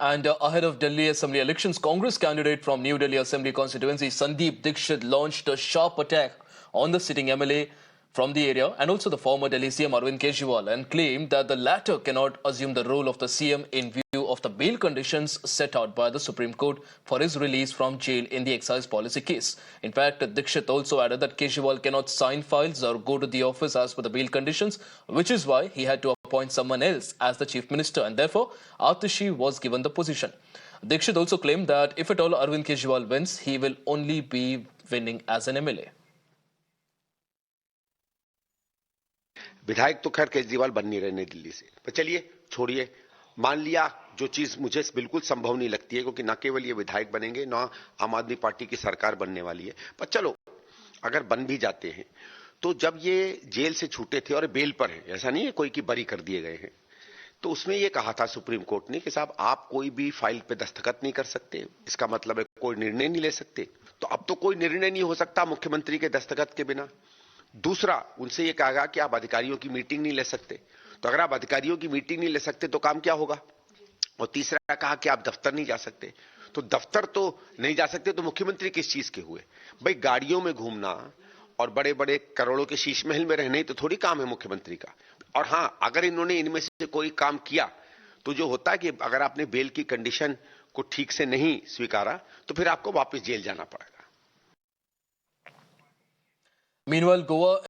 And ahead of Delhi Assembly elections, Congress candidate from New Delhi Assembly constituency Sandeep Dixit launched a sharp attack on the sitting MLA from the area and also the former Delhi CM Arvind Kejriwal and claimed that the latter cannot assume the role of the CM in view of the bail conditions set out by the Supreme Court for his release from jail in the excise policy case. In fact, Dixit also added that Kejriwal cannot sign files or go to the office as per the bail conditions, which is why he had to appoint someone else as the chief minister, and therefore Atishi was given the position. Dixit also claimed that if at all Arvind Kejriwal wins, he will only be winning as an MLA. विधायक तो खैर केजरीवाल बन नहीं रहे नई दिल्ली से, पर चलिए छोड़िए। मान लिया जो चीज मुझे बिल्कुल संभव नहीं लगती है, क्योंकि न केवल ये विधायक बनेंगे, न आम आदमी पार्टी की सरकार बनने वाली है, पर चलो अगर बन भी जाते हैं तो जब ये जेल से छूटे थे और बेल पर है, ऐसा नहीं है कोई की बरी कर दिए गए हैं, तो उसमें ये कहा था सुप्रीम कोर्ट ने कि साहब आप कोई भी फाइल पे दस्तखत नहीं कर सकते, इसका मतलब है कोई निर्णय नहीं ले सकते। तो अब तो कोई निर्णय नहीं हो सकता मुख्यमंत्री के दस्तखत के बिना। दूसरा, उनसे ये कहा कि आप अधिकारियों की मीटिंग नहीं ले सकते, तो अगर आप अधिकारियों की मीटिंग नहीं ले सकते तो काम क्या होगा। और तीसरा कहा कि आप दफ्तर नहीं जा सकते, तो दफ्तर तो नहीं जा सकते तो मुख्यमंत्री किस चीज के हुए। भाई गाड़ियों में घूमना और बड़े बड़े करोड़ों के शीश महल में रहने तो थोड़ी काम है मुख्यमंत्री का। और हां, अगर इन्होंने इनमें से कोई काम किया तो जो होता है कि अगर आपने बेल की कंडीशन को ठीक से नहीं स्वीकारा तो फिर आपको वापस जेल जाना पड़ेगा। Meanwhile, Goa